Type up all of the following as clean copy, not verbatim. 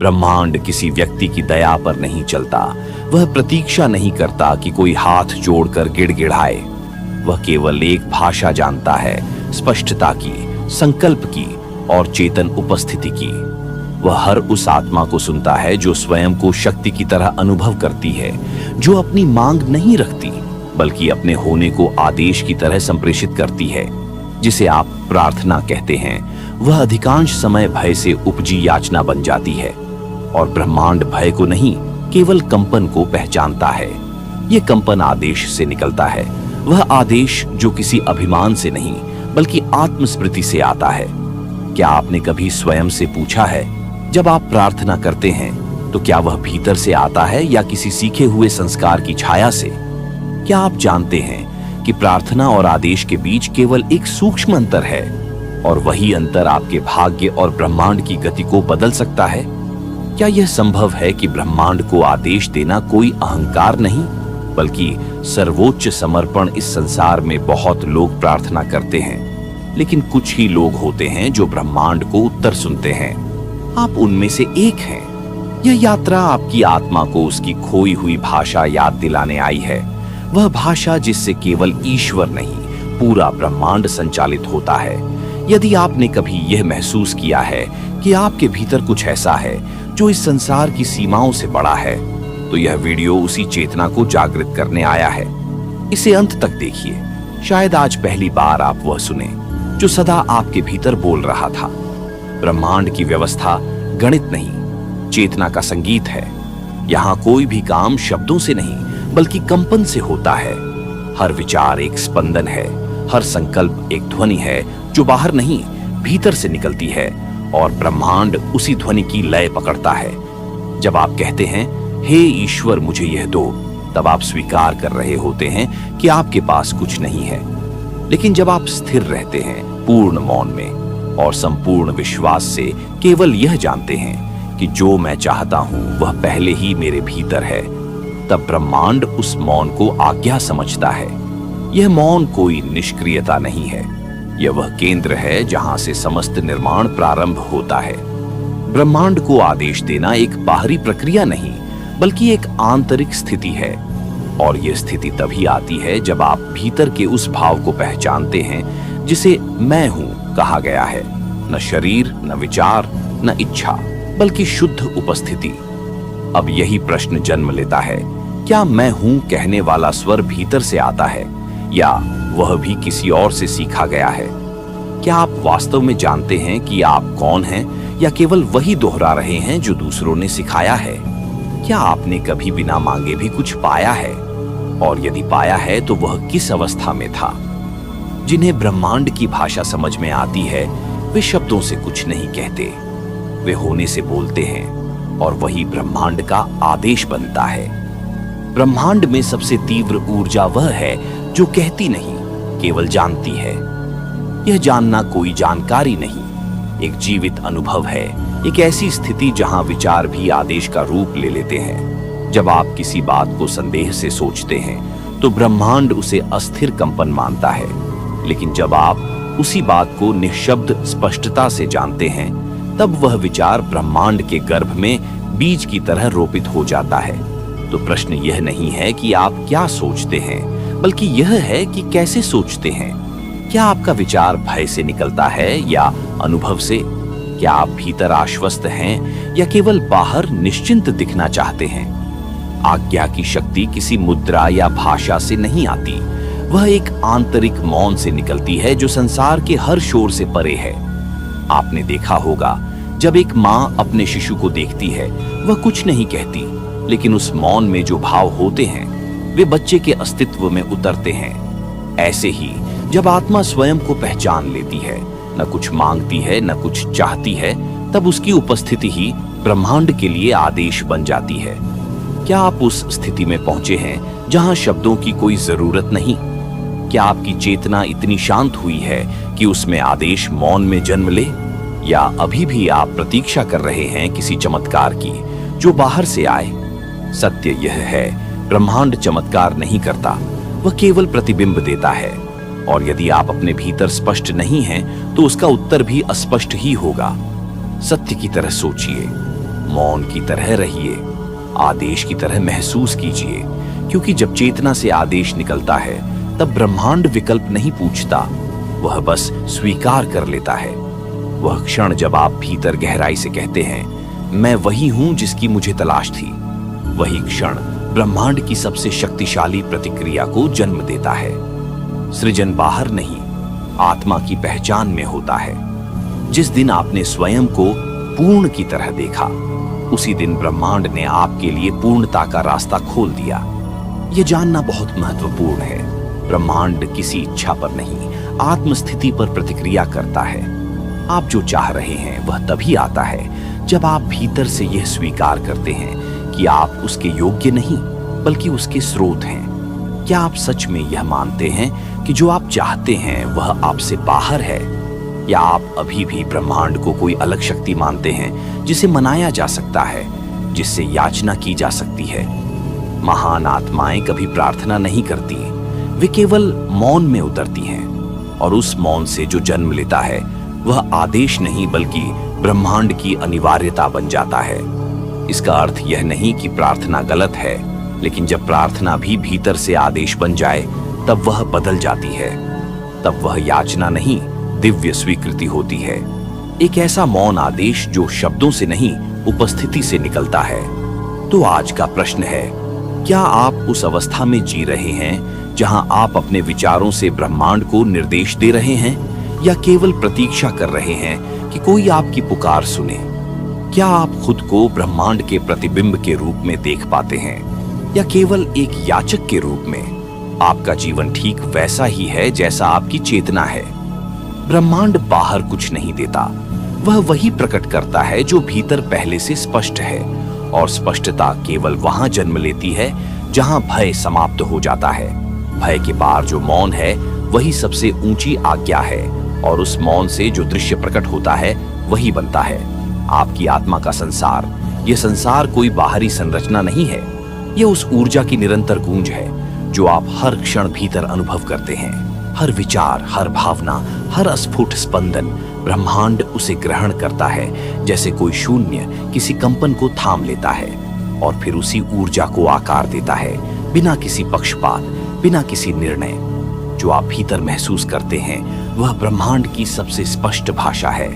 ब्रह्मांड किसी व्यक्ति की दया पर नहीं चलता। वह प्रतीक्षा नहीं करता कि कोई हाथ जोड़कर गिड़गिड़ाए। वह केवल एक भाषा जानता है, स्पष्टता की, संकल्प की और चेतन उपस्थिति की। वह हर उस आत्मा को सुनता है जो स्वयं को शक्ति की तरह अनुभव करती है, जो अपनी मांग नहीं रखती बल्कि अपने होने को आदेश की तरह संप्रेषित करती है। जिसे आप प्रार्थना कहते हैं, वह अधिकांश समय भय से उपजी याचना बन जाती है। और ब्रह्मांड भय को नहीं, केवल कंपन को पहचानता है। यह कंपन आदेश से निकलता है, वह आदेश जो किसी अभिमान से नहीं बल्कि आत्मस्मृति से आता है। क्या आपने कभी स्वयं से पूछा है, जब आप प्रार्थना करते हैं तो क्या वह भीतर से आता है या किसी सीखे हुए संस्कार की छाया से? क्या आप जानते हैं कि प्रार्थना और आदेश के बीच केवल एक सूक्ष्म अंतर है और वही अंतर आपके भाग्य और ब्रह्मांड की गति को बदल सकता है? क्या यह संभव है कि ब्रह्मांड को आदेश देना कोई अहंकार नहीं बल्कि सर्वोच्च समर्पण? इस संसार में बहुत लोग प्रार्थना करते हैं, लेकिन कुछ ही लोग होते हैं जो ब्रह्मांड को उत्तर सुनते हैं। आप उनमें से एक हैं। यह यात्रा आपकी आत्मा को उसकी खोई हुई भाषा याद दिलाने आई है, वह भाषा जिससे केवल ईश्वर नहीं, पूरा ब्रह्मांड संचालित होता है। यदि आपने कभी यह महसूस किया है कि आपके भीतर कुछ ऐसा है जो इस संसार की सीमाओं से बड़ा है, तो यह वीडियो उसी चेतना को जागृत करने आया है। इसे अंत तक देखिए। शायद आज पहली बार आप वह सुने जो सदा आपके भीतर बोल रहा था। ब्रह्मांड की व्यवस्था गणित नहीं, चेतना का संगीत है। यहाँ कोई भी काम शब्दों से नहीं बल्कि कंपन से होता है। हर विचार एक स्पंदन है, हर संकल्प एक ध्वनि है जो बाहर नहीं, भीतर से निकलती है और ब्रह्मांड उसी ध्वनि की लय पकड़ता है। जब आप कहते हैं, हे ईश्वर मुझे यह दो, तब आप स्वीकार कर रहे होते हैं कि आपके पास कुछ नहीं है। लेकिन जब आप स्थिर रहते हैं पूर्ण मौन में और संपूर्ण विश्वास से केवल यह जानते हैं कि जो मैं चाहता हूं वह पहले ही मेरे भीतर है, तब ब्रह्मांड उस मौन को आज्ञा समझता है। यह मौन कोई निष्क्रियता नहीं है, यह वह केंद्र है जहां से समस्त निर्माण प्रारंभ होता है। ब्रह्मांड को आदेश देना एक बाहरी प्रक्रिया नहीं बल्कि एक आंतरिक स्थिति है। और यह स्थिति तभी आती है जब आप भीतर के उस भाव को पहचानते हैं जिसे मैं हूं कहा गया है। न शरीर, न विचार, न इच्छा, बल्कि शुद्ध उपस्थिति। अब यही प्रश्न जन्म लेता है, क्या मैं हूं कहने वाला स्वर भीतर से आता है या वह भी किसी और से सीखा गया है? क्या आप वास्तव में जानते हैं कि आप कौन हैं या केवल वही दोहरा रहे हैं जो दूसरों ने सिखाया है? क्या आपने कभी बिना मांगे भी कुछ पाया है? और यदि पाया है तो वह किस अवस्था में था? जिन्हें ब्रह्मांड की भाषा समझ में आती है, वे शब्दों से कुछ नहीं कहते, वे होने से बोलते हैं और वही ब्रह्मांड का आदेश बनता है। ब्रह्मांड में सबसे तीव्र ऊर्जा वह है जो कहती नहीं, केवल जानती है। यह जानना कोई जानकारी नहीं, एक जीवित अनुभव है, एक ऐसी स्थिति जहां विचार भी आदेश का रूप ले लेते हैं। जब आप किसी बात को संदेह से सोचते हैं तो ब्रह्मांड उसे अस्थिर कंपन मानता है, लेकिन जब आप उसी बात को निःशब्द स्पष्टता से जानते हैं, तब वह विचार ब्रह्मांड के गर्भ में बीज की तरह रोपित हो जाता है। तो प्रश्न यह नहीं है कि आप क्या सोचते हैं, बल्कि यह है कि कैसे सोचते हैं। क्या आपका विचार भय से निकलता है या अनुभव से? क्या आप भीतर आश्वस्त हैं या केवल बाहर निश्चिंत दिखना चाहते हैं? आज्ञा की शक्ति किसी मुद्रा या भाषा से नहीं आती, वह एक आंतरिक मौन से निकलती है जो संसार के हर शोर से परे है। आपने देखा होगा, जब एक माँ अपने शिशु को देखती है, वह कुछ नहीं कहती, लेकिन उस मौन में जो भाव होते हैं वे बच्चे के अस्तित्व में उतरते हैं। ऐसे ही जब आत्मा स्वयं को पहचान लेती है, न कुछ मांगती है न कुछ चाहती है, तब उसकी उपस्थिति ही ब्रह्मांड के लिए आदेश बन जाती है। क्या आप उस स्थिति में पहुंचे हैं जहां शब्दों की कोई जरूरत नहीं? क्या आपकी चेतना इतनी शांत हुई है कि उसमें आदेश मौन में जन्म ले? या अभी भी आप प्रतीक्षा कर रहे हैं किसी चमत्कार की जो बाहर से आए? सत्य यह है, ब्रह्मांड चमत्कार नहीं करता, वह केवल प्रतिबिंब देता है। और यदि आप अपने भीतर स्पष्ट नहीं हैं तो उसका उत्तर भी अस्पष्ट ही होगा। सत्य की तरह सोचिए, मौन की तरह रहिए, आदेश की तरह महसूस कीजिए, क्योंकि जब चेतना से आदेश निकलता है तब ब्रह्मांड विकल्प नहीं पूछता, वह बस स्वीकार कर लेता है। वह क्षण जब आप भीतर गहराई से कहते हैं, मैं वही हूं जिसकी मुझे तलाश थी, वही क्षण ब्रह्मांड की सबसे शक्तिशाली प्रतिक्रिया को जन्म देता है। सृजन बाहर नहीं, आत्मा की पहचान में होता है। जिस दिन आपने स्वयं को पूर्ण की तरह देखा, उसी दिन ब्रह्मांड ने आपके लिए पूर्णता का रास्ता खोल दिया। यह जानना बहुत महत्वपूर्ण है, ब्रह्मांड किसी इच्छा पर नहीं, आत्मस्थिति पर प्रतिक्रिया करता है। आप जो चाह रहे हैं वह तभी आता है जब आप भीतर से यह स्वीकार करते हैं कि आप उसके योग्य नहीं बल्कि उसके स्रोत हैं। क्या आप सच में यह मानते हैं कि जो आप चाहते हैं वह आपसे बाहर है, या आप अभी भी ब्रह्मांड को कोई अलग शक्ति मानते हैं जिसे मनाया जा सकता है, जिससे याचना की जा सकती है? महान आत्माएं कभी प्रार्थना नहीं करती, वे केवल मौन में उतरती हैं, और उस मौन से जो जन्म लेता है वह आदेश नहीं बल्कि ब्रह्मांड की अनिवार्यता बन जाता है। इसका अर्थ यह नहीं कि प्रार्थना गलत है, लेकिन जब प्रार्थना भी भीतर से आदेश बन जाए तब वह बदल जाती है। तब वह याचना नहीं, दिव्य स्वीकृति होती है। एक ऐसा मौन आदेश जो शब्दों से नहीं, उपस्थिति से निकलता है। तो आज का प्रश्न है, क्या आप उस अवस्था में जी रहे हैं जहां आप अपने विचारों से ब्रह्मांड को निर्देश दे रहे हैं, या केवल प्रतीक्षा कर रहे हैं कि कोई आपकी पुकार सुने? क्या आप खुद को ब्रह्मांड के प्रतिबिंब के रूप में देख पाते हैं, या केवल एक याचक के रूप में? आपका जीवन ठीक वैसा ही है जैसा आपकी चेतना है। ब्रह्मांड बाहर कुछ नहीं देता, वह वही प्रकट करता है जो भीतर पहले से स्पष्ट है, और स्पष्टता केवल वहां जन्म लेती है जहां भय समाप्त हो जाता है। भय के पार जो मौन है वही सबसे ऊंची आज्ञा है, और उस मौन से जो दृश्य प्रकट होता है वही बनता है आपकी आत्मा का संसार। यह संसार कोई बाहरी संरचना नहीं है, यह उस ऊर्जा की निरंतर गूंज है जो आप हर क्षण भीतर अनुभव करते हैं। हर विचार, हर भावना, हर अस्फुट स्पंदन, ब्रह्मांड उसे ग्रहण करता है जैसे कोई शून्य किसी कंपन को थाम लेता है, और फिर उसी ऊर्जा को आकार देता है, बिना किसी पक्षपात, बिना किसी निर्णय। जो आप भीतर महसूस करते हैं वह ब्रह्मांड की सबसे स्पष्ट भाषा है।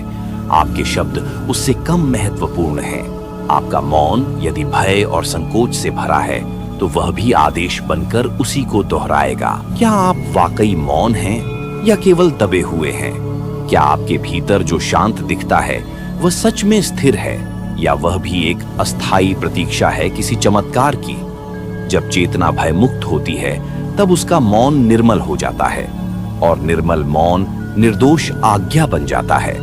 आपके शब्द उससे कम महत्वपूर्ण हैं। आपका मौन यदि भय और संकोच से भरा है तो वह भी आदेश बनकर उसी को दोहराएगा। क्या आप वाकई मौन हैं या केवल दबे हुए हैं? क्या आपके भीतर जो शांत दिखता है वह सच में स्थिर है, या वह भी एक अस्थायी प्रतीक्षा है किसी चमत्कार की? जब चेतना भय मुक्त होती है तब उसका मौन निर्मल हो जाता है, और निर्मल मौन निर्दोष आज्ञा बन जाता है।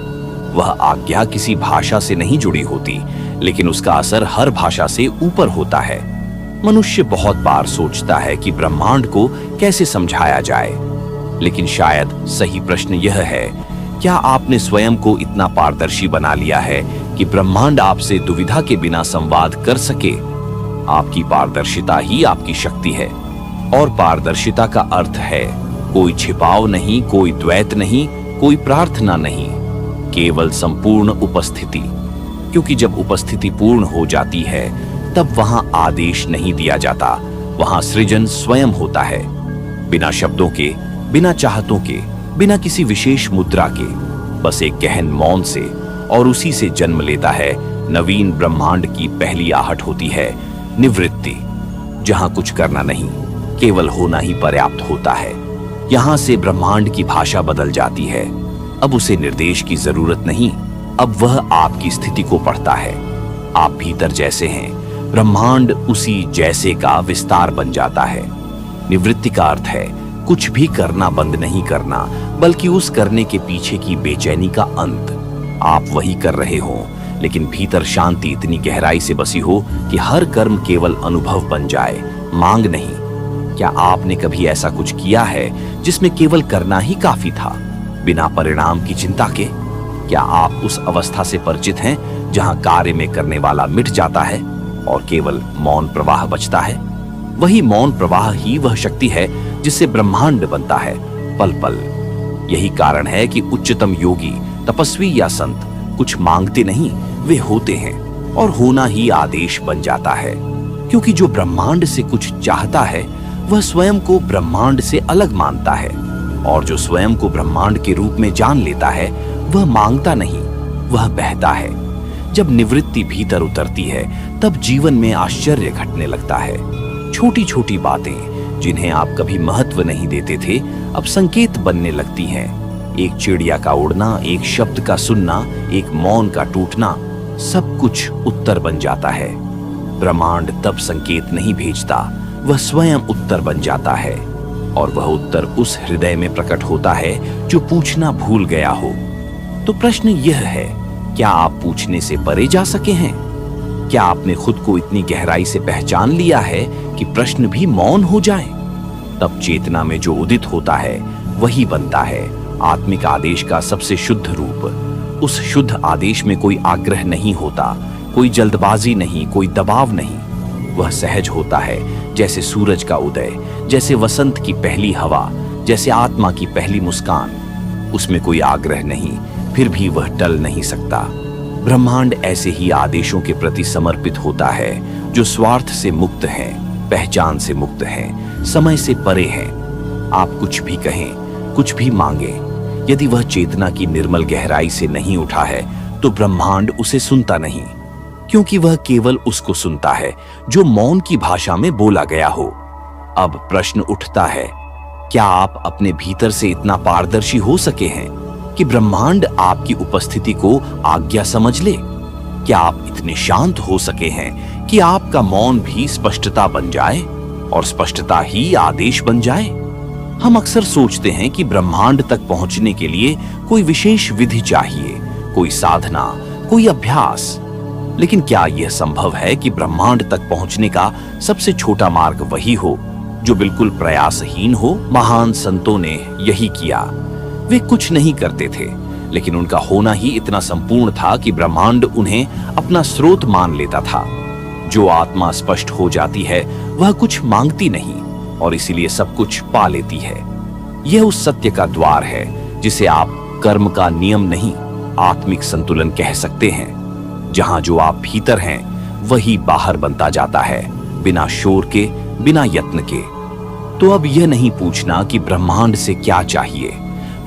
वह आज्ञा किसी भाषा से नहीं जुड़ी होती, लेकिन उसका असर हर भाषा से ऊपर होता है। मनुष्य बहुत बार सोचता है कि ब्रह्मांड को कैसे समझाया जाए, लेकिन शायद सही प्रश्न यह है, क्या आपने स्वयं को इतना पारदर्शी बना लिया है कि ब्रह्मांड आपसे दुविधा के बिना संवाद कर सके? आपकी पारदर्शिता ही आपकी शक्ति है, और पारदर्शिता का अर्थ है कोई छिपाव नहीं, कोई द्वैत नहीं, कोई प्रार्थना नहीं, केवल संपूर्ण उपस्थिति। क्योंकि जब उपस्थिति पूर्ण हो जाती है तब वहां आदेश नहीं दिया जाता, वहां सृजन स्वयं होता है, बिना शब्दों के, बिना चाहतों के, बिना किसी विशेष मुद्रा के, बस एक गहन मौन से, और उसी से जन्म लेता है नवीन ब्रह्मांड की पहली आहट होती है निवृत्ति, जहां कुछ करना नहीं, केवल होना ही पर्याप्त होता है। यहां से ब्रह्मांड की भाषा बदल जाती है। अब उसे निर्देश की जरूरत नहीं, अब वह आपकी स्थिति को पढ़ता है। आप भीतर जैसे हैं, ब्रह्मांड उसी जैसे का विस्तार बन जाता है। निवृत्ति का अर्थ है कुछ भी करना बंद नहीं करना, बल्कि उस करने के पीछे की बेचैनी का अंत। आप वही कर रहे हो, लेकिन भीतर शांति इतनी गहराई से बसी हो कि हर कर्म केवल अनुभव बन जाए, मांग नहीं। क्या आपने कभी ऐसा कुछ किया है जिसमें केवल करना ही काफी था, बिना परिणाम की चिंता के? क्या आप उस अवस्था से परिचित हैं जहां कार्य में करने वाला मिट जाता है और केवल मौन प्रवाह बचता है? वही मौन प्रवाह ही वह शक्ति है जिससे ब्रह्मांड बनता है पल पल। यही कारण है कि उच्चतम योगी, तपस्वी या संत कुछ मांगते नहीं, वे होते हैं। और होना ही आदेश बन जाता है। क्योंकि जो ब्रह्मांड से कुछ चाहता है वह स्वयं को ब्रह्मांड से अलग मानता है, और जो स्वयं को ब्रह्मांड के रूप में जान लेता है वह मांगता नहीं, वह बहता है। जब निवृत्ति भीतर उतरती है तब जीवन में आश्चर्य घटने लगता है। छोटी छोटी बातें जिन्हें आप कभी महत्व नहीं देते थे अब संकेत बनने लगती हैं। एक चिड़िया का उड़ना, एक शब्द का सुनना, एक मौन का टूटना, सब कुछ उत्तर बन जाता है। ब्रह्मांड तब संकेत नहीं भेजता, वह स्वयं उत्तर बन जाता है, और वह उत्तर उस हृदय में प्रकट होता है जो पूछना भूल गया हो। तो प्रश्न यह है, क्या आप पूछने से परे जा सके हैं? क्या आपने खुद को इतनी गहराई से पहचान लिया है कि प्रश्न भी मौन हो जाए? तब चेतना में जो उदित होता है वही बनता है आत्मिक आदेश का सबसे शुद्ध रूप। उस शुद्ध आदेश में कोई आग्रह नहीं होता, कोई जल्दबाजी नहीं, कोई दबाव नहीं। वह सहज होता है, जैसे सूरज का उदय, जैसे वसंत की पहली हवा, जैसे आत्मा की पहली मुस्कान। उसमें कोई आग्रह नहीं, फिर भी वह टल नहीं सकता। ब्रह्मांड ऐसे ही आदेशों के प्रति समर्पित होता है जो स्वार्थ से मुक्त हैं, पहचान से मुक्त हैं, समय से परे हैं। आप कुछ भी कहें, कुछ भी मांगे, यदि वह चेतना की निर्मल गहराई से नहीं उठा है तो ब्रह्मांड उसे सुनता नहीं, क्योंकि वह केवल उसको सुनता है जो मौन की भाषा में बोला गया हो। अब प्रश्न उठता है, क्या आप अपने भीतर से इतना पारदर्शी हो सके हैं कि ब्रह्मांड आपकी उपस्थिति को आज्ञा समझ ले? क्या आप इतने शांत हो सके हैं कि आपका मौन भी स्पष्टता बन जाए और स्पष्टता ही आदेश बन जाए? हम अक्सर सोचते हैं कि ब्रह्मांड तक पहुंचने के लिए कोई विशेष विधि चाहिए, कोई साधना, कोई अभ्यास। लेकिन क्या यह संभव है कि ब्रह्मांड तक पहुंचने का सबसे छोटा मार्ग वही हो जो बिल्कुल प्रयासहीन हो? महान संतों ने यही किया। वे कुछ नहीं करते थे, लेकिन उनका होना ही इतना संपूर्ण था कि ब्रह्मांड उन्हें अपना स्रोत मान लेता था। जो आत्मा स्पष्ट हो जाती है वह कुछ मांगती नहीं और इसीलिए सब कुछ पा लेती है। यह उस सत्य का द्वार है जिसे आप कर्म का नियम नहीं, आत्मिक संतुलन कह सकते हैं। जहां जो आप भीतर हैं वही बाहर बनता जाता है, बिना शोर के, बिना यत्न के। तो अब यह नहीं पूछना कि ब्रह्मांड से क्या चाहिए,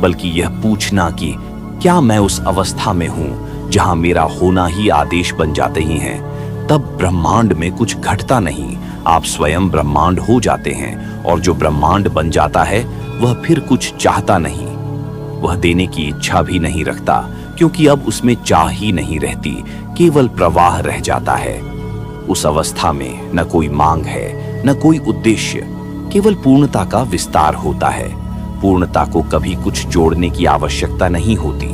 बल्कि यह पूछना कि क्या मैं उस अवस्था में हूं जहां मेरा होना ही आदेश बन जाते ही हैं। तब ब्रह्मांड में कुछ घटता नहीं, आप स्वयं ब्रह्मांड हो जाते हैं, और जो ब्रह्मांड बन जाता है वह फिर कुछ चाहता नहीं, वह देने की इच्छा भी नहीं रखता, क्योंकि अब उसमें चाह ही नहीं रहती, केवल प्रवाह रह जाता है। उस अवस्था में न कोई मांग है, न कोई उद्देश्य, केवल पूर्णता का विस्तार होता है। पूर्णता को कभी कुछ जोड़ने की आवश्यकता नहीं होती,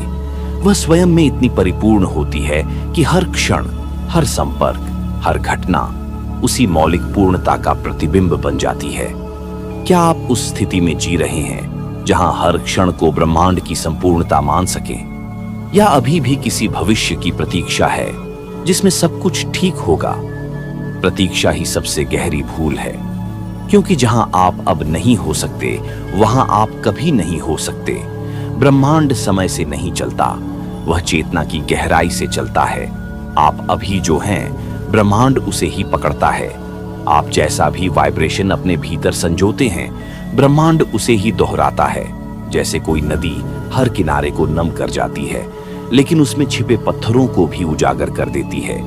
वह स्वयं में इतनी परिपूर्ण होती है कि हर क्षण, हर संपर्क, हर घटना उसी मौलिक पूर्णता का प्रतिबिंब बन जाती है। क्या आप उस स्थिति में जी रहे हैं जहां हर क्षण को ब्रह्मांड की संपूर्णता मान सकें, या अभी भी किसी भविष्य की प्रतीक्षा है जिसमें सब कुछ ठीक होगा? प्रतीक्षा ही सबसे गहरी भूल है, क्योंकि जहां आप अब नहीं हो सकते वहां आप कभी नहीं हो सकते। ब्रह्मांड समय से नहीं चलता, वह चेतना की गहराई से चलता है। आप अभी जो हैं ब्रह्मांड उसे ही पकड़ता है। आप जैसा भी वाइब्रेशन अपने भीतर संजोते हैं ब्रह्मांड उसे ही दोहराता है। जैसे कोई नदी हर किनारे को नम कर जाती है लेकिन उसमें छिपे पत्थरों को भी उजागर कर देती है।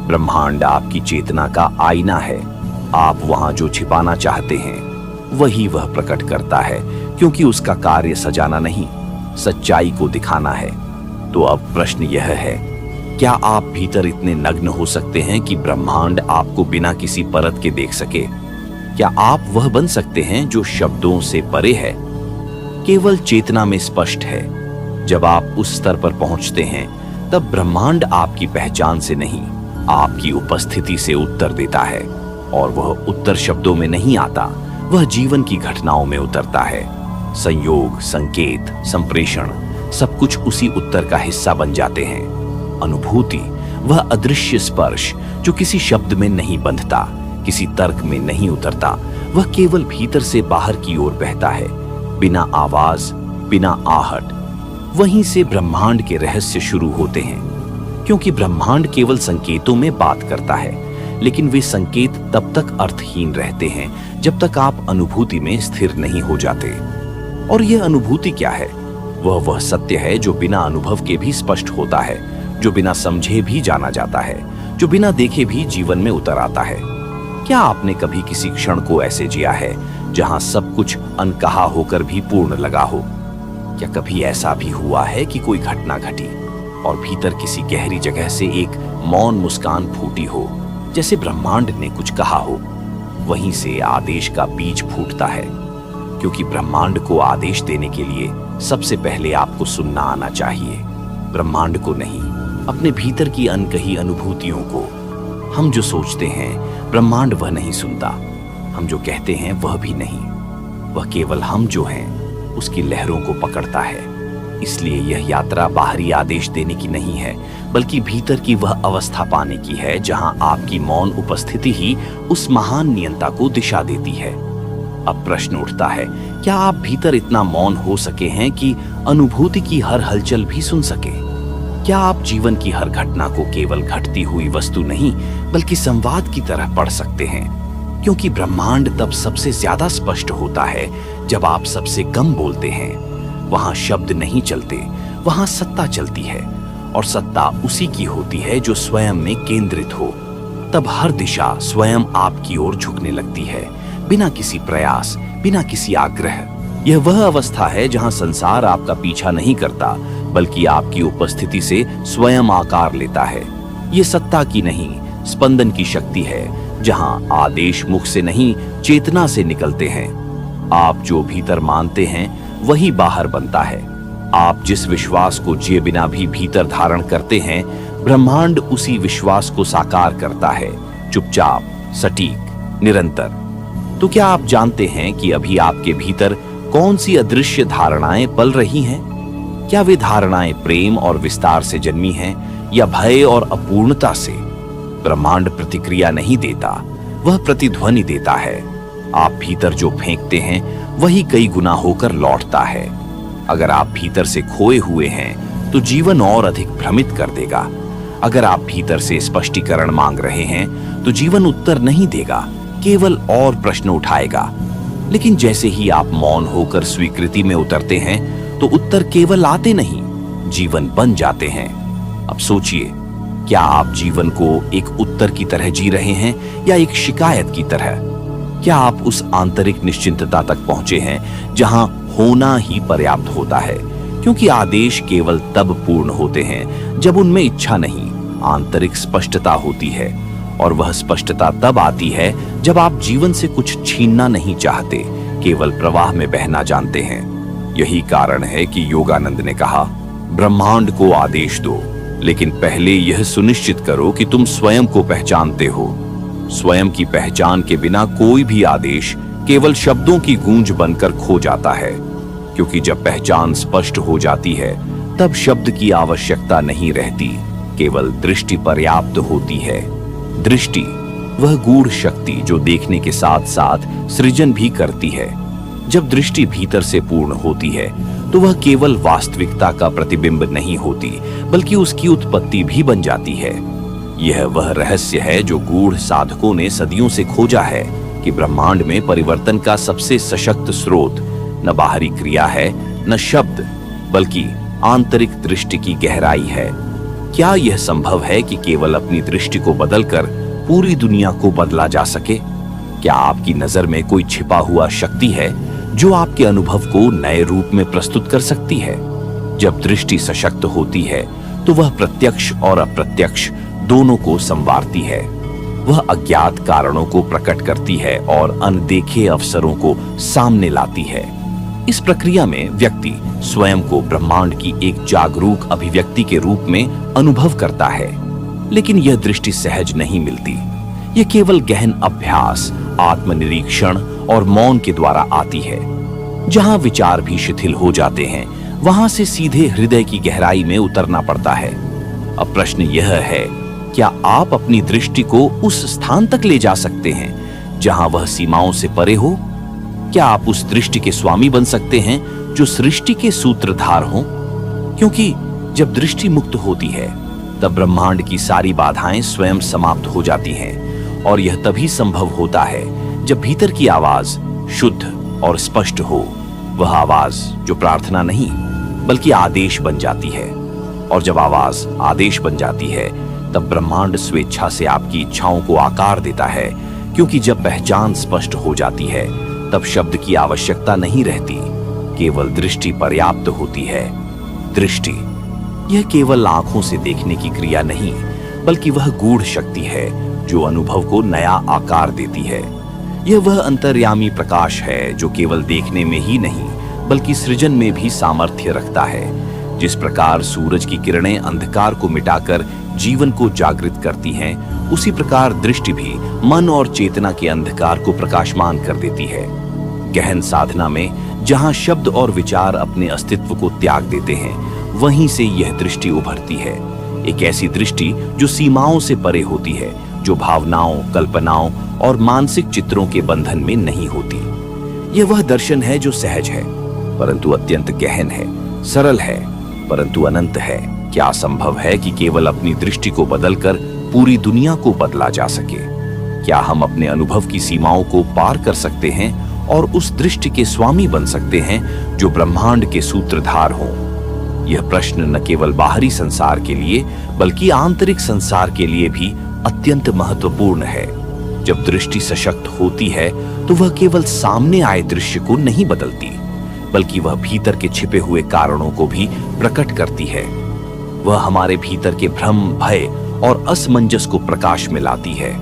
ब्रह्मांड आपकी चेतना का आईना है। आप वहां जो छिपाना चाहते हैं वही वह प्रकट करता है, क्योंकि उसका कार्य सजाना नहीं, सच्चाई को दिखाना है। तो अब प्रश्न यह है, क्या आप भीतर इतने नग्न हो सकते हैं कि ब्रह्मांड आपको बिना किसी परत के देख सके? क्या आप वह बन सकते हैं जो शब्दों से परे है, केवल चेतना में स्पष्ट है? जब आप उस स्तर पर पहुंचते हैं तब ब्रह्मांड आपकी पहचान से नहीं, आपकी उपस्थिति से उत्तर देता है, और वह उत्तर शब्दों में नहीं आता, वह जीवन की घटनाओं में उतरता है। संयोग, संकेत, संप्रेषण सब कुछ उसी उत्तर का हिस्सा बन जाते हैं। अनुभूति, वह अदृश्य स्पर्श जो किसी शब्द में नहीं बंधता, किसी तर्क में नहीं उतरता, वह केवल भीतर से बाहर की ओर बहता है, बिना आवाज, बिना आहट। वहीं से ब्रह्मांड के रहस्य शुरू होते हैं। क्योंकि ब्रह्मांड केवल संकेतों में बात करता है, लेकिन वे संकेत तब तक अर्थहीन रहते हैं जब तक आप अनुभूति में स्थिर नहीं हो जाते। और यह अनुभूति क्या है? वह सत्य है जो बिना अनुभव के भी स्पष्ट होता है, जो बिना समझे भी जाना जाता है, जो बिना देखे भी जीवन में उतर आता है। क्या आपने कभी किसी क्षण को ऐसे जिया है जहां सब कुछ अनकहा होकर भी पूर्ण लगा हो? क्या कभी ऐसा भी हुआ है कि कोई घटना घटी और भीतर किसी गहरी जगह से एक मौन मुस्कान फूटी हो, जैसे ब्रह्मांड ने कुछ कहा हो? वहीं से आदेश का बीज फूटता है, क्योंकि ब्रह्मांड को आदेश देने के लिए सबसे पहले आपको सुनना आना चाहिए। ब्रह्मांड को नहीं, अपने भीतर की अनकही अनुभूतियों को। हम जो सोचते हैं ब्रह्मांड वह नहीं सुनता, हम जो कहते हैं वह भी नहीं। वह केवल हम जो हैं उसकी लहरों को पकड़ता है। इसलिए यह यात्रा बाहरी आदेश देने की नहीं है, बल्कि भीतर की वह अवस्था पाने की है जहां आपकी मौन उपस्थिति ही उस महान नियंता को दिशा देती है। अब प्रश्न उठता है, क्या आप भीतर इतना मौन हो सके हैं कि अनुभूति की हर हलचल भी सुन सके? क्या आप जीवन की हर घटना को केवल घटती हुई वस्तु नहीं, बल्कि संवाद की तरह पढ़ सकते हैं? क्योंकि ब्रह्मांड तब सबसे ज्यादा स्पष्ट होता है जब आप सबसे कम बोलते हैं। वहां शब्द नहीं चलते, वहां सत्ता चलती है, और सत्ता उसी की होती है जो स्वयं में केंद्रित हो। तब हर दिशा स्वयं आपकी ओर झुकने लगती है, बिना किसी प्रयास, बिना किसी आग्रह। यह वह अवस्था है जहां संसार आपका पीछा नहीं करता, बल्कि आपकी उपस्थिति से स्वयं आकार लेता है। ये सत्ता की नहीं, स्पंदन की शक्ति है, जहां आदेश मुख से नहीं, चेतना से निकलते हैं। आप जो भीतर मानते हैं वही बाहर बनता है। आप जिस विश्वास को जिए बिना भी भीतर धारण करते हैं, ब्रह्मांड उसी विश्वास को साकार करता है, चुपचाप, सटीक, निरंतर। तो क्या आप जानते हैं कि अभी आपके भीतर कौन सी अदृश्य धारणाएं पल रही हैं? क्या वे धारणाएं प्रेम और विस्तार से जन्मी हैं या भय और अपूर्णता से? ब्रह्मांड प्रतिक्रिया नहीं देता, वह प्रतिध्वनि देता है। आप भीतर जो फेंकते हैं वही कई गुना होकर लौटता है। अगर आप भीतर से खोए हुए हैं तो जीवन और अधिक भ्रमित कर देगा। अगर आप भीतर से स्पष्टीकरण मांग रहे हैं तो जीवन उत्तर नहीं देगा, केवल और प्रश्न उठाएगा। लेकिन जैसे ही आप मौन होकर स्वीकृति में उतरते हैं तो उत्तर केवल आते नहीं, जीवन बन जाते हैं। अब सोचिए, क्या आप जीवन को एक उत्तर की तरह जी रहे हैं या एक शिकायत की तरह? क्या आप उस आंतरिक निश्चिंतता तक पहुंचे हैं जहां होना ही पर्याप्त होता है? क्योंकि आदेश केवल तब पूर्ण होते हैं जब उनमें इच्छा नहीं, आंतरिक स्पष्टता होती है। और वह स्पष्टता तब आती है जब आप जीवन से कुछ छीनना नहीं चाहते, केवल प्रवाह में बहना जानते हैं। यही कारण है कि योगानंद ने कहा, ब्रह्मांड को आदेश दो, लेकिन पहले यह सुनिश्चित करो कि तुम स्वयं को पहचानते हो। स्वयं की पहचान के बिना कोई भी आदेश केवल शब्दों की गूंज बनकर खो जाता है। क्योंकि जब पहचान स्पष्ट हो जाती है तब शब्द की आवश्यकता नहीं रहती, केवल दृष्टि पर्याप्त होती है। दृष्टि वह गूढ़ शक्ति जो देखने के साथ साथ सृजन भी करती है। जब दृष्टि भीतर से पूर्ण होती है तो वह केवल वास्तविकता का प्रतिबिंब नहीं होती, बल्कि उसकी उत्पत्ति भी बन जाती है। यह वह रहस्य है जो गूढ़ साधकों ने सदियों से खोजा है कि ब्रह्मांड में परिवर्तन का सबसे सशक्त स्रोत न बाहरी क्रिया है, न शब्द, बल्कि आंतरिक दृष्टि की गहराई है। क्या यह संभव है कि केवल अपनी दृष्टि को बदलकर पूरी दुनिया को बदला जा सके? क्या आपकी नजर में कोई छिपा हुआ शक्ति है जो आपके अनुभव को नए रूप में प्रस्तुत कर सकती है? जब दृष्टि सशक्त होती है तो वह प्रत्यक्ष और अप्रत्यक्ष दोनों को संवारती है। वह अज्ञात कारणों को प्रकट करती है और अनदेखे अवसरों को सामने लाती है। इस प्रक्रिया में व्यक्ति स्वयं को ब्रह्मांड की एक जागरूक अभिव्यक्ति के रूप में अनुभव करता है। लेकिन यह दृष्टि सहज नहीं मिलती। यह केवल गहन अभ्यास, आत्मनिरीक्षण और मौन के द्वारा आती है। जहां विचार भी शिथिल हो जाते हैं, वहां से सीधे हृदय की गहराई में उतरना पड़ता है। अब प्रश्न यह है, क्या आप अपनी दृष्टि को उस स्थान तक ले जा सकते हैं जहां वह सीमाओं से परे हो? क्या आप उस दृष्टि के स्वामी बन सकते हैं जो सृष्टि के सूत्रधार हो? क्योंकि जब दृष्टि मुक्त होती है तब ब्रह्मांड की सारी बाधाएं स्वयं समाप्त हो जाती हैं और यह तभी संभव होता है जब भीतर की आवाज शुद्ध और स्पष्ट हो। वह आवाज जो प्रार्थना नहीं बल्कि आदेश बन जाती है, और जब आवाज आदेश बन जाती है तब ब्रह्मांड स्वेच्छा से आपकी इच्छाओं को आकार देता है, क्योंकि जब पहचान स्पष्ट हो जाती है तब शब्द की आवश्यकता नहीं रहती, केवल दृष्टि पर्याप्त होती है। दृष्टि यह केवल आंखों से देखने की क्रिया नहीं बल्कि वह गूढ़ शक्ति है जो अनुभव को नया आकार देती है। यह वह अंतर्यामी प्रकाश है जो केवल देखने में ही नहीं बल्कि सृजन में भी सामर्थ्य रखता है। जिस प्रकार सूरज की किरणें अंधकार को मिटाकर जीवन को जागृत करती हैं, उसी प्रकार दृष्टि भी मन और चेतना के अंधकार को प्रकाशमान कर देती है। गहन साधना में जहां शब्द और विचार अपने अस्तित्व को त्याग देते हैं, वहीं से यह दृष्टि उभरती है। एक ऐसी दृष्टि जो सीमाओं से परे होती है, जो भावनाओं, कल्पनाओं और मानसिक चित्रों के बंधन में नहीं होती। यह वह दर्शन है जो सहज है परंतु अत्यंत गहन है, सरल है परंतु अनंत है। क्या संभव है कि केवल अपनी दृष्टि को बदलकर पूरी दुनिया को बदला जा सके? क्या हम अपने अनुभव की सीमाओं को पार कर सकते हैं और उस दृष्टि के स्वामी बन सकते हैं जो ब्रह्मांड के सूत्रधार हों? यह प्रश्न न केवल बाहरी संसार के लिए बल्कि आंतरिक संसार के लिए भी अत्यंत महत्वपूर्ण है। जब दृष्टि सशक्त होती है तो वह केवल सामने आए दृश्य को नहीं बदलती बल्कि वह भीतर के छिपे हुए कारणों को भी प्रकट करती है। वह हमारे भीतर के भ्रम, भय और असमंजस को प्रकाश में लाती है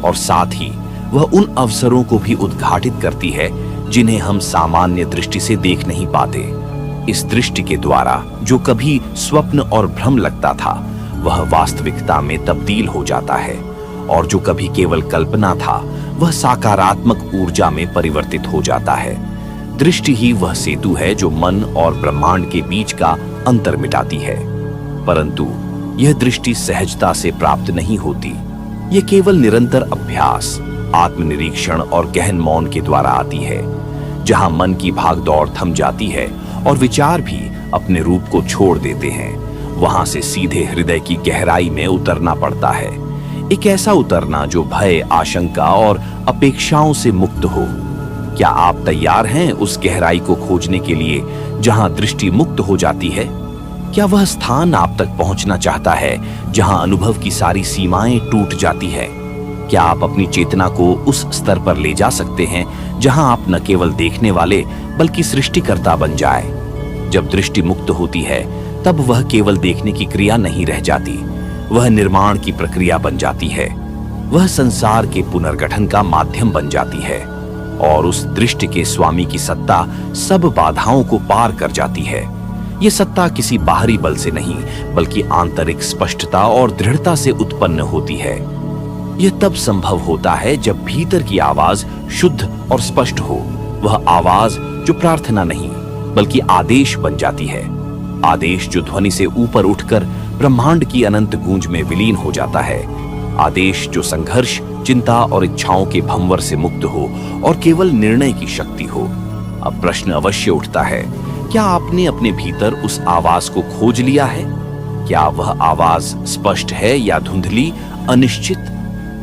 और साथ ही वह उन अवसरों को भी उद्घाटित करती है जिन्हें हम सामान्य दृष्टि से देख नहीं पाते। इस दृष्टि के द्वारा जो कभी स्वप्न और भ्रम लगता था वह वास्तविकता में तब्दील हो जाता है, और जो कभी केवल कल्पना था वह सकारात्मक ऊर्जा में परिवर्तित हो जाता है। दृष्टि ही वह सेतु है जो मन और ब्रह्मांड के बीच का अंतर मिटाती है। परंतु यह दृष्टि सहजता से प्राप्त नहीं होती। यह केवल निरंतर अभ्यास, आत्मनिरीक्षण और गहन मौन के द्वारा आती है। जहां मन की भागदौड़ थम जाती है और विचार भी अपने रूप को छोड़ देते हैं, वहां से सीधे हृदय की गहराई में उतरना पड़ता है। एक ऐसा उतरना जो भय, आशंका और अपेक्षाओं से मुक्त हो। क्या आप तैयार हैं उस गहराई को खोजने के लिए जहां दृष्टि मुक्त हो जाती है? क्या वह स्थान आप तक पहुंचना चाहता है जहां अनुभव की सारी सीमाएं टूट जाती है? क्या आप अपनी चेतना को उस स्तर पर ले जा सकते हैं जहां आप न केवल देखने वाले बल्कि सृष्टिकर्ता बन जाए? जब दृष्टि मुक्त होती है तब वह केवल देखने की क्रिया नहीं रह जाती, वह निर्माण की प्रक्रिया बन जाती है। वह संसार के पुनर्गठन का माध्यम बन जाती है और उस दृष्टि के स्वामी की सत्ता सब बाधाओं को पार कर जाती है। यह सत्ता किसी बाहरी बल से नहीं बल्कि आंतरिक स्पष्टता और दृढ़ता से उत्पन्न होती है। यह तब संभव होता है जब भीतर की आवाज शुद्ध और स्पष्ट हो। वह आवाज जो प्रार्थना नहीं बल्कि आदेश बन जाती है। आदेश जो ध्वनि से ऊपर उठकर ब्रह्मांड की अनंत गूंज में विलीन हो जाता है। आदेश जो संघर्ष, चिंता और इच्छाओं के भंवर से मुक्त हो और केवल निर्णय की शक्ति हो। अब प्रश्न अवश्य उठता है, क्या आपने अपने भीतर उस आवाज को खोज लिया है? क्या वह आवाज स्पष्ट है या धुंधली, अनिश्चित?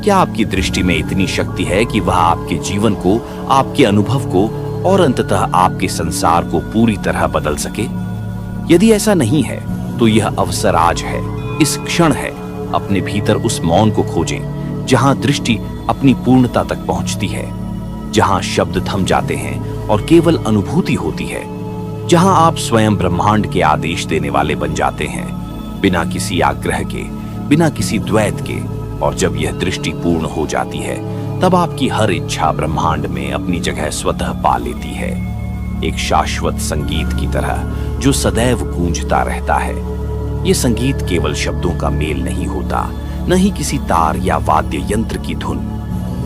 क्या आपकी दृष्टि में इतनी शक्ति है कि वह आपके जीवन को, आपके अनुभव को और अंततः आपके संसार को पूरी तरह बदल सके? यदि ऐसा नहीं है तो यह अवसर आज है, इस क्षण है। अपने भीतर उस मौन को खोजें जहां दृष्टि अपनी पूर्णता तक पहुंचती है, जहां शब्द थम जाते हैं और केवल अनुभूति होती है, जहां आप स्वयं ब्रह्मांड के आदेश देने वाले बन जाते हैं, बिना किसी आग्रह के, बिना किसी द्वैत के। और जब यह दृष्टि पूर्ण हो जाती है तब आपकी हर इच्छा ब्रह्मांड में अपनी जगह स्वतः पा लेती है, एक शाश्वत संगीत की तरह जो सदैव गूंजता रहता है। यह संगीत केवल शब्दों का मेल नहीं होता, न ही किसी तार या वाद्य यंत्र की धुन।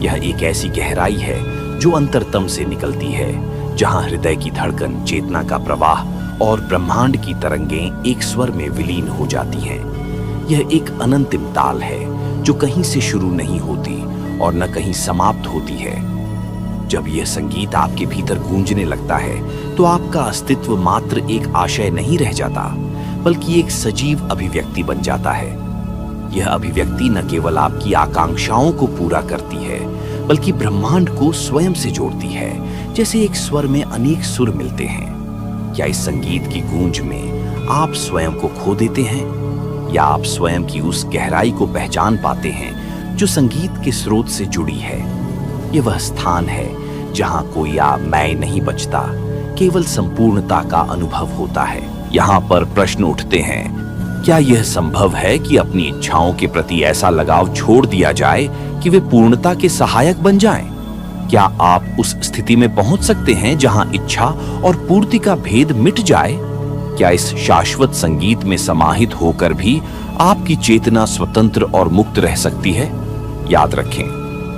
यह एक ऐसी गहराई है जो अंतरतम से निकलती है, जहां हृदय की धड़कन, चेतना का प्रवाह और ब्रह्मांड की तरंगें एक स्वर में विलीन हो जाती हैं। यह एक अनंतिम ताल है जो कहीं से शुरू नहीं होती और न कहीं समाप्त होती है। जब यह संगीत आपके भीतर गूंजने लगता है तो आपका अस्तित्व मात्र एक आशय नहीं रह जाता बल्कि एक सजीव अभिव्यक्ति बन जाता है। यह अभिव्यक्ति न केवल आपकी आकांक्षाओं को पूरा करती है, बल्कि ब्रह्मांड को स्वयं से जोड़ती है, जैसे एक स्वर में अनेक सुर मिलते हैं। क्या इस संगीत की गूंज में आप स्वयं को खो देते हैं, या आप स्वयं की उस गहराई को पहचान पाते हैं जो संगीत के स्रोत से जुड़ी है? यह वह स्थान है जहां कोई मैं नहीं बचता, केवल संपूर्णता का अनुभव होता है। यहाँ पर प्रश्न उठते हैं, क्या यह संभव है कि अपनी इच्छाओं के प्रति ऐसा लगाव छोड़ दिया जाए कि वे पूर्णता के सहायक बन जाएं? क्या आप उस स्थिति में पहुंच सकते हैं जहां इच्छा और पूर्ति का भेद मिट जाए? क्या इस शाश्वत संगीत में समाहित होकर भी आपकी चेतना स्वतंत्र और मुक्त रह सकती है? याद रखें,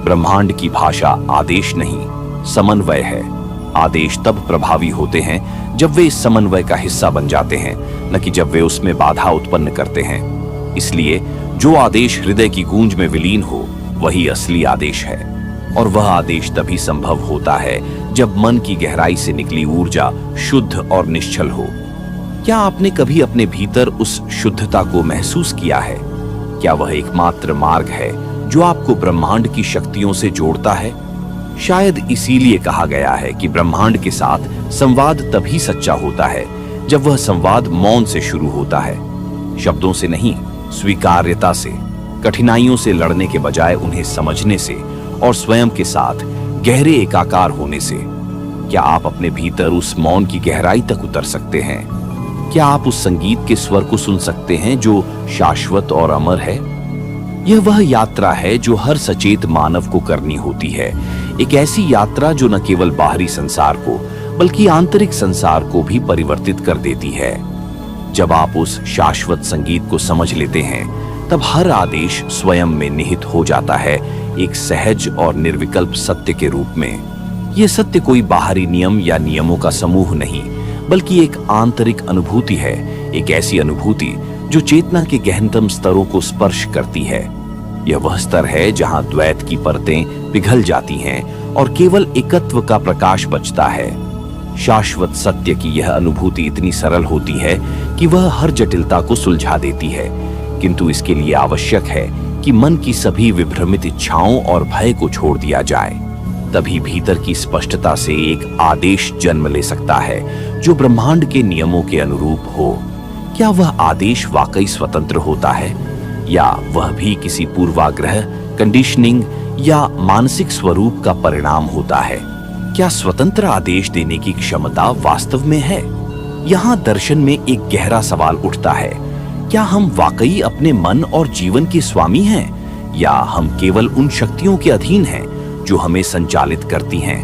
ब्रह्मांड की भाषा आदेश नहीं, समन्वय है। आदेश तब प्रभावी होते हैं जब वे इस समन्वय का हिस्सा बन जाते हैं, न कि जब वे उसमें बाधा उत्पन्न करते हैं। इसलिए जो आदेश हृदय की गूंज में विलीन हो, वही असली आदेश है। और वह आदेश तभी संभव होता है जब मन की गहराई से निकली ऊर्जा शुद्ध और निश्चल हो। क्या आपने कभी अपने भीतर उस शुद्धता को महसूस किया है? क्या वह एकमात्र मार्ग है जो आपको ब्रह्मांड की शक्तियों से जोड़ता है? शायद इसीलिए कहा गया है कि ब्रह्मांड के साथ संवाद तभी सच्चा होता है जब वह संवाद मौन से शुरू होता है, शब्दों से नहीं, स्वीकार्यता से, कठिनाइयों से लड़ने के बजाय उन्हें समझने से और स्वयं के साथ गहरे एकाकार होने से। क्या आप अपने भीतर उस मौन की गहराई तक उतर सकते हैं? क्या आप उस संगीत के स्वर को सुन सकते हैं जो शाश्वत और अमर है? यह वह यात्रा है जो हर सचेत मानव को करनी होती है, एक ऐसी यात्रा जो न केवल बाहरी संसार को बल्कि आंतरिक संसार को भी परिवर्तित कर देती है। जब आप उस शाश्वत संगीत को समझ लेते हैं, तब हर आदेश स्वयं में निहित हो जाता है, एक सहज और निर्विकल्प सत्य के रूप में। यह सत्य कोई बाहरी नियम या नियमों का समूह नहीं, बल्कि एक आंतरिक अनुभूति है, एक ऐसी अनुभूति जो चेतना के गहनतम स्तरों को स्पर्श करती है। यह वह स्तर है जहां द्वैत की परतें पिघल जाती हैं और केवल एकत्व का प्रकाश बचता है। शाश्वत सत्य की यह अनुभूति इतनी सरल होती है कि वह हर जटिलता को सुलझा देती है, किंतु इसके लिए आवश्यक है कि मन की सभी विभ्रमित इच्छाओं और भय को छोड़ दिया जाए। तभी भीतर की स्पष्टता से एक आदेश जन्म ले सकता है जो ब्रह्मांड के नियमों के अनुरूप हो। क्या वह आदेश वाकई स्वतंत्र होता है, या वह भी किसी पूर्वाग्रह, कंडीशनिंग या मानसिक स्वरूप का परिणाम होता है? क्या स्वतंत्र आदेश देने की क्षमता वास्तव में है? यहाँ दर्शन में एक गहरा सवाल उठता है, क्या हम वाकई अपने मन और जीवन के स्वामी हैं, या हम केवल उन शक्तियों के अधीन हैं जो हमें संचालित करती हैं?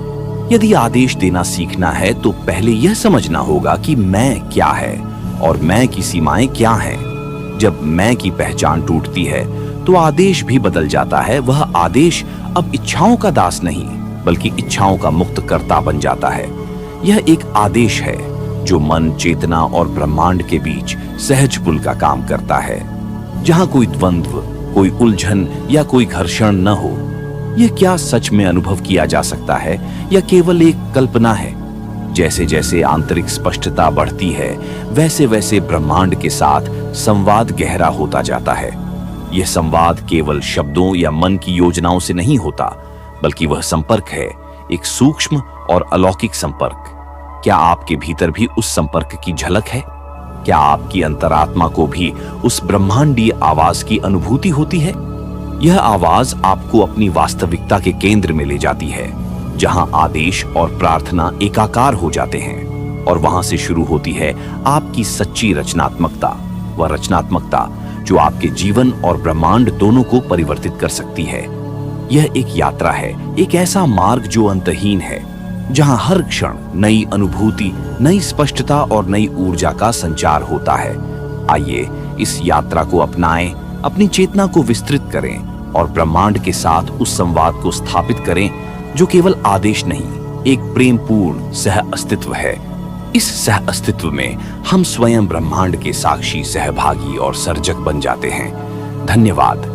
यदि आदेश देना सीखना है तो पहले यह समझना होगा कि मैं क्या है और मैं की सीमाएं क्या हैं। जब मैं की पहचान टूटती है तो आदेश भी बदल जाता है। वह आदेश अब इच्छाओं का दास नहीं, बल्कि इच्छाओं का मुक्त कर्ता बन जाता है। यह एक आदेश है जो मन, चेतना और ब्रह्मांड के बीच सहज पुल का काम करता है, जहां कोई द्वंद्व, कोई उलझन या कोई घर्षण न हो। यह क्या सच में अनुभव किया जा सकता है या केवल एक कल्पना है? जैसे जैसे आंतरिक स्पष्टता बढ़ती है, वैसे वैसे ब्रह्मांड के साथ संवाद गहरा होता जाता है। यह संवाद केवल शब्दों या मन की योजनाओं से नहीं होता, बल्कि वह संपर्क है, एक सूक्ष्म और अलौकिक संपर्क। क्या आपके भीतर भी उस संपर्क की झलक है? क्या आपकी अंतरात्मा को भी उस ब्रह्मांडीय आवाज की अनुभूति होती है? यह आवाज आपको अपनी वास्तविकता के केंद्र में ले जाती है, जहां आदेश और प्रार्थना एकाकार हो जाते हैं, और वहां से शुरू होती है आपकी सच्ची रचनात्मकता। वह रचनात्मकता जो आपके जीवन और ब्रह्मांड दोनों को परिवर्तित कर सकती है। यह एक यात्रा है, एक ऐसा मार्ग जो अंतहीन है, जहां हर क्षण नई अनुभूति, नई स्पष्टता और नई ऊर्जा का संचार होता है। आइए इस यात्रा को अपनाएं, अपनी चेतना को विस्तृत करें और ब्रह्मांड के साथ उस संवाद को स्थापित करें जो केवल आदेश नहीं, एक प्रेमपूर्ण सह अस्तित्व है। इस सह अस्तित्व में हम स्वयं ब्रह्मांड के साक्षी, सहभागी और सर्जक बन जाते हैं। धन्यवाद।